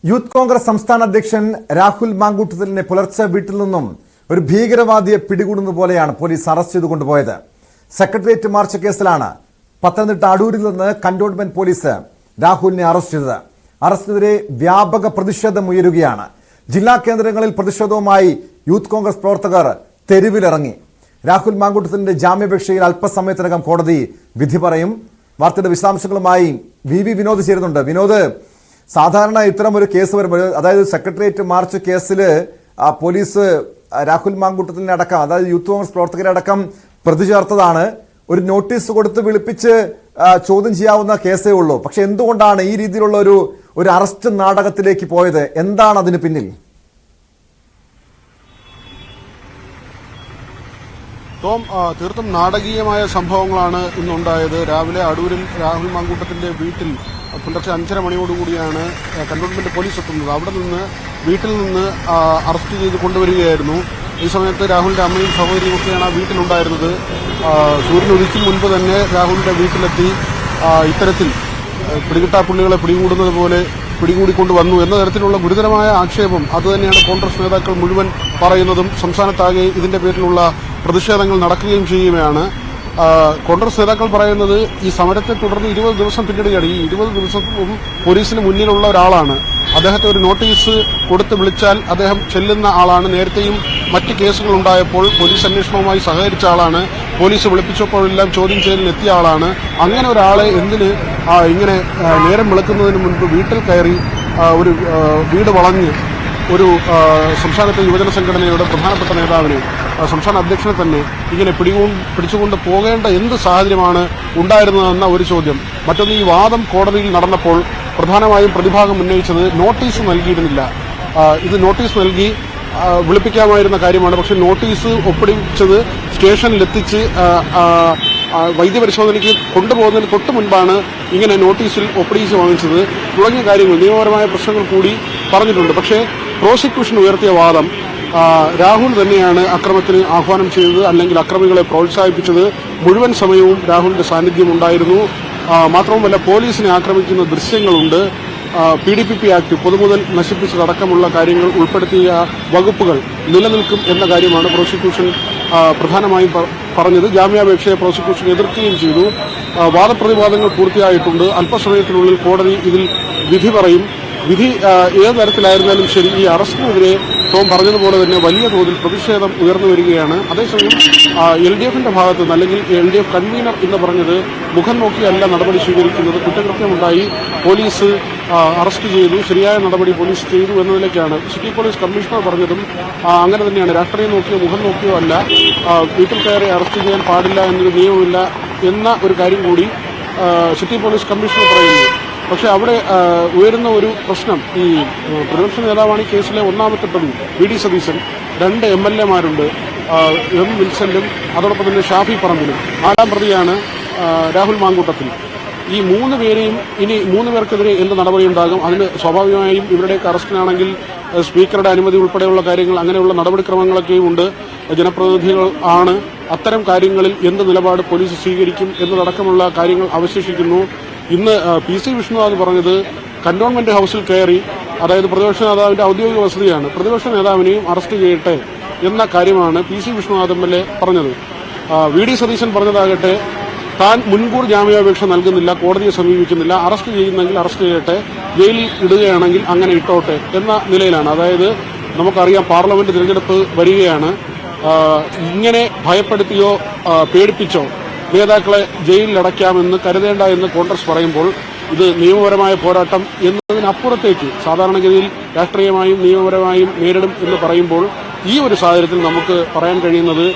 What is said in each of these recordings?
Youth Congress സംസ്ഥാന അധ്യക്ഷൻ രാഹുൽ മാങ്കൂട്ടത്തിലിനെ പുലർച്ചെ വീട്ടിൽ നിന്നും ഒരു ഭീകരവാദിയെ പിടികൂടുന്ന പോലെയാണ് പോലീസ് അറസ്റ്റ് ചെയ്തു കൊണ്ടുപോയത്. സെക്രട്ടേറിയറ്റ് മാർച്ച് കേസിലാണ് പത്തനംതിട്ട അടൂരിൽ നിന്ന് കന്റോൺമെന്റ് പോലീസ് രാഹുലിനെ അറസ്റ്റ് ചെയ്തത്. അറസ്റ്റിനെതിരെ വ്യാപക പ്രതിഷേധം ഉയരുകയാണ്. ജില്ലാ കേന്ദ്രങ്ങളിൽ പ്രതിഷേധവുമായി യൂത്ത് കോൺഗ്രസ് പ്രവർത്തകർ തെരുവിലിറങ്ങി. രാഹുൽ മാങ്കൂട്ടത്തിലിന്റെ ജാമ്യാപേക്ഷയിൽ അല്പസമയത്തിനകം കോടതി വിധി പറയും. വാർത്തയുടെ വിശദാംശങ്ങളുമായി വി വിനോദ് ചേരുന്നുണ്ട്. വിനോദ്, സാധാരണ ഇത്തരം ഒരു കേസ് വരുമ്പോൾ, അതായത് സെക്രട്ടേറിയറ്റ് മാർച്ച് കേസിൽ പോലീസ് രാഹുൽ മാങ്കൂട്ടത്തിലിനെ അടക്കം, അതായത് യൂത്ത് കോൺഗ്രസ് പ്രവർത്തകരെ അടക്കം പ്രതി ചേർത്തതാണ്. ഒരു നോട്ടീസ് കൊടുത്ത് വിളിപ്പിച്ച് ചോദ്യം ചെയ്യാവുന്ന കേസേ ഉള്ളൂ. പക്ഷെ എന്തുകൊണ്ടാണ് ഈ രീതിയിലുള്ള ഒരു അറസ്റ്റ് നാടകത്തിലേക്ക് പോയത്? എന്താണ് അതിന് പിന്നിൽ? തീർത്തും നാടകീയമായ സംഭവങ്ങളാണ് ഇന്നുണ്ടായത്. രാവിലെ അടൂരിൽ രാഹുൽ മാങ്കൂട്ടത്തിന്റെ വീട്ടിൽ പുലർച്ചെ 5:30 മണിയോടുകൂടിയാണ് കന്റോൺമെന്റ് പോലീസ് എത്തുന്നത്. അവിടെ നിന്ന് വീട്ടിൽ നിന്ന് അറസ്റ്റ് ചെയ്ത് കൊണ്ടുവരികയായിരുന്നു. ഈ സമയത്ത് രാഹുലിന്റെ അമ്മയും സഹോദരിയും ഒക്കെയാണ് ആ വീട്ടിലുണ്ടായിരുന്നത്. സൂര്യൻ ഉദിക്കും മുൻപ് തന്നെ രാഹുലിന്റെ വീട്ടിലെത്തി ഇത്തരത്തിൽ പിടികിട്ടാപ്പുള്ളികളെ പിടികൂടുന്നത് പോലെ പിടികൂടിക്കൊണ്ടുവന്നു എന്ന തരത്തിലുള്ള ഗുരുതരമായ ആക്ഷേപം അതുതന്നെയാണ് കോൺഗ്രസ് നേതാക്കൾ മുഴുവൻ പറയുന്നതും. സംസ്ഥാനത്താകെ ഇതിന്റെ പേരിലുള്ള പ്രതിഷേധങ്ങൾ നടക്കുകയും ചെയ്യുകയാണ്. കോൺഗ്രസ് നേതാക്കൾ പറയുന്നത് ഈ സമരത്തെ തുടർന്ന് 20 ദിവസം പിന്നിടുകയാണ്. ഈ 20 ദിവസവും പോലീസിന് മുന്നിലുള്ള ഒരാളാണ്. അദ്ദേഹത്തെ ഒരു നോട്ടീസ് കൊടുത്ത് വിളിച്ചാൽ അദ്ദേഹം ചെല്ലുന്ന ആളാണ്. നേരത്തെയും മറ്റ് കേസുകൾ ഉണ്ടായപ്പോൾ പോലീസ് അന്വേഷണവുമായി സഹകരിച്ച ആളാണ്. പോലീസ് വിളിപ്പിച്ചപ്പോഴെല്ലാം ചോദ്യം ചെയ്യലിന് എത്തിയ ആളാണ്. അങ്ങനെ ഒരാളെ എന്തിന് ഇങ്ങനെ നേരം വിളക്കുന്നതിന് മുൻപ് വീട്ടിൽ കയറി ഒരു വീട് വളഞ്ഞ് ഒരു സംസ്ഥാനത്തെ യുവജന സംഘടനയുടെ പ്രധാനപ്പെട്ട നേതാവിനെ, സംസ്ഥാന അധ്യക്ഷനെ തന്നെ ഇങ്ങനെ പിടിച്ചുകൊണ്ട് പോകേണ്ട എന്ത് സാഹചര്യമാണ് ഉണ്ടായിരുന്നതെന്ന ഒരു ചോദ്യം. മറ്റൊന്ന്, ഈ വാദം കോടതിയിൽ നടന്നപ്പോൾ പ്രധാനമായും പ്രതിഭാഗം ഉന്നയിച്ചത് നോട്ടീസ് നൽകിയിരുന്നില്ല. ഇത് നോട്ടീസ് നൽകി വിളിപ്പിക്കാമായിരുന്ന കാര്യമാണ്. പക്ഷേ നോട്ടീസ് ഒപ്പിടിച്ചത് സ്റ്റേഷനിലെത്തിച്ച് വൈദ്യപരിശോധനയ്ക്ക് കൊണ്ടുപോകുന്നതിന് തൊട്ട് മുൻപാണ് ഇങ്ങനെ നോട്ടീസിൽ ഒപ്പിടിച്ച് വാങ്ങിച്ചത് തുടങ്ങിയ കാര്യങ്ങൾ, നിയമപരമായ പ്രശ്നങ്ങൾ കൂടി പറഞ്ഞിട്ടുണ്ട്. പക്ഷേ പ്രോസിക്യൂഷൻ ഉയർത്തിയ വാദം രാഹുൽ തന്നെയാണ് അക്രമത്തിന് ആഹ്വാനം ചെയ്തത്, അല്ലെങ്കിൽ അക്രമികളെ പ്രോത്സാഹിപ്പിച്ചത്. മുഴുവൻ സമയവും രാഹുലിന്റെ സാന്നിധ്യം ഉണ്ടായിരുന്നു. മാത്രവുമല്ല, പോലീസിനെ ആക്രമിക്കുന്ന ദൃശ്യങ്ങളുണ്ട്. PDPP ആക്ട്, പൊതുമുതൽ നശിപ്പിച്ചതടക്കമുള്ള കാര്യങ്ങൾ ഉൾപ്പെടുത്തിയ വകുപ്പുകൾ നിലനിൽക്കും എന്ന കാര്യമാണ് പ്രോസിക്യൂഷൻ പ്രധാനമായും പറഞ്ഞത്. ജാമ്യാപേക്ഷയെ പ്രോസിക്യൂഷൻ എതിർക്കുകയും ചെയ്തു. വാദപ്രതിവാദങ്ങൾ പൂർത്തിയായിട്ടുണ്ട്. അല്പസമയത്തിനുള്ളിൽ കോടതി ഇതിൽ വിധി പറയും. വിധി ഏത് തരത്തിലായിരുന്നാലും ശരി, ഈ അറസ്റ്റിനെതിരെ ടോം പറഞ്ഞതുപോലെ തന്നെ വലിയ തോതിൽ പ്രതിഷേധം ഉയർന്നു വരികയാണ്. അതേസമയം LDFന്റെ ഭാഗത്ത് നിന്ന്, അല്ലെങ്കിൽ LDF കൺവീനർ എന്ന് പറഞ്ഞത് മുഖം നോക്കിയല്ല നടപടി സ്വീകരിക്കുന്നത്. കുറ്റകൃത്യമുണ്ടായി, പോലീസ് അറസ്റ്റ് ചെയ്തു, ശരിയായ നടപടി പോലീസ് ചെയ്തു എന്നതിലേക്കാണ് സിറ്റി പോലീസ് കമ്മീഷണർ പറഞ്ഞതും. അങ്ങനെ തന്നെയാണ്. രാഷ്ട്രീയം നോക്കിയോ മുഖം നോക്കിയോ അല്ല, വീട്ടിൽ കയറി അറസ്റ്റ് ചെയ്യാൻ പാടില്ല എന്നൊരു നിയമമില്ല എന്ന ഒരു കാര്യം കൂടി സിറ്റി പോലീസ് കമ്മീഷണർ പറയുന്നു. പക്ഷേ അവിടെ ഉയരുന്ന ഒരു പ്രശ്നം, ഈ പ്രതിപക്ഷ നേതാവാണ് ഈ കേസിലെ ഒന്നാമത്തെ പ്രതി VD സതീശൻ, 2 MLA മാരുണ്ട്, M വിൽസന്റും അതോടൊപ്പം തന്നെ ഷാഫി പറമ്പിലും. 4ാം പ്രതിയാണ് രാഹുൽ മാങ്കൂട്ടത്തിൽ. ഈ 3 പേരെയും ഇനി 3 പേർക്കെതിരെ എന്ത് നടപടിയുണ്ടാകും? അതിന് സ്വാഭാവികമായും ഇവരുടെയൊക്കെ അറസ്റ്റിനാണെങ്കിൽ സ്പീക്കറുടെ അനുമതി ഉൾപ്പെടെയുള്ള കാര്യങ്ങൾ, അങ്ങനെയുള്ള നടപടിക്രമങ്ങളൊക്കെയും ഉണ്ട്. ജനപ്രതിനിധികൾ ആണ്. അത്തരം കാര്യങ്ങളിൽ എന്ത് നിലപാട് പോലീസ് സ്വീകരിക്കും എന്നതടക്കമുള്ള കാര്യങ്ങൾ അവശേഷിക്കുന്നു. ഇന്ന് PC വിഷ്ണുനാഥ് പറഞ്ഞത് കന്റോൺമെന്റ് ഹൌസിൽ കയറി, അതായത് പ്രതിപക്ഷ നേതാവിന്റെ ഔദ്യോഗിക വസതിയാണ്, പ്രതിപക്ഷ നേതാവിനെയും അറസ്റ്റ് ചെയ്യട്ടെ എന്ന കാര്യമാണ് PC വിഷ്ണുനാഥ് MLA പറഞ്ഞത്. VD സതീശൻ പറഞ്ഞതാകട്ടെ, താൻ മുൻകൂർ ജാമ്യാപേക്ഷ നൽകുന്നില്ല, കോടതിയെ സമീപിക്കുന്നില്ല, അറസ്റ്റ് ചെയ്യുന്നെങ്കിൽ അറസ്റ്റ് ചെയ്യട്ടെ, ജയിലിൽ ഇടുകയാണെങ്കിൽ അങ്ങനെ ഇട്ടോട്ടെ എന്ന നിലയിലാണ്. അതായത് നമുക്കറിയാം, പാർലമെന്റ് തിരഞ്ഞെടുപ്പ് വരികയാണ്. ഇങ്ങനെ ഭയപ്പെടുത്തിയോ പേടിപ്പിച്ചോ നേതാക്കളെ ജയിലിലടയ്ക്കാമെന്ന് കരുതേണ്ട എന്ന് കോൺഗ്രസ് പറയുമ്പോൾ, ഇത് നിയമപരമായ പോരാട്ടം എന്നതിനപ്പുറത്തേക്ക് സാധാരണഗതിയിൽ രാഷ്ട്രീയമായും നിയമപരമായും നേരിടും എന്ന് പറയുമ്പോൾ, ഈ ഒരു സാഹചര്യത്തിൽ നമുക്ക് പറയാൻ കഴിയുന്നത്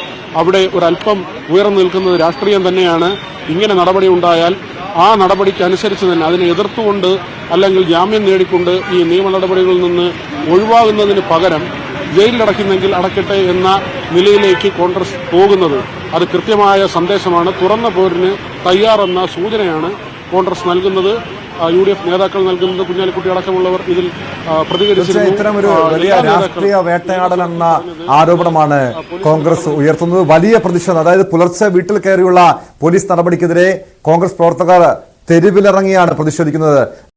അവിടെ ഒരല്പം ഉയർന്നു നിൽക്കുന്നത് രാഷ്ട്രീയം തന്നെയാണ്. ഇങ്ങനെ നടപടി ഉണ്ടായാൽ ആ നടപടിക്ക് അനുസരിച്ച് തന്നെ അതിനെ എതിർത്തുകൊണ്ട്, അല്ലെങ്കിൽ ജാമ്യം നേടിക്കൊണ്ട് ഈ നിയമ നടപടികളിൽ നിന്ന് ഒഴിവാകുന്നതിന് പകരം ജയിലിലടയ്ക്കുന്നെങ്കിൽ അടയ്ക്കട്ടെ എന്ന നിലയിലേക്ക് കോൺഗ്രസ് പോകുന്നത് അത് കൃത്യമായ സന്ദേശമാണ്. തുറന്ന പോരിന് തയ്യാറെന്ന സൂചനയാണ് കോൺഗ്രസ് നൽകുന്നത്, UDF നേതാക്കൾ നൽകുന്നത്. കുഞ്ഞാലിക്കുട്ടി അടക്കമുള്ളവർ ഇതിൽ പ്രതികരിച്ചിരുന്നു. ഇത്തരം ഒരു വലിയ രാഷ്ട്രീയ വേട്ടയാടൽ എന്ന ആരോപണമാണ് കോൺഗ്രസ് ഉയർത്തുന്നത്. വലിയ പ്രതിഷേധം, അതായത് പുലർച്ചെ വീട്ടിൽ കയറിയുള്ള പോലീസ് നടപടിക്കെതിരെ കോൺഗ്രസ് പ്രവർത്തകർ തെരുവിലിറങ്ങിയാണ് പ്രതിഷേധിക്കുന്നത്.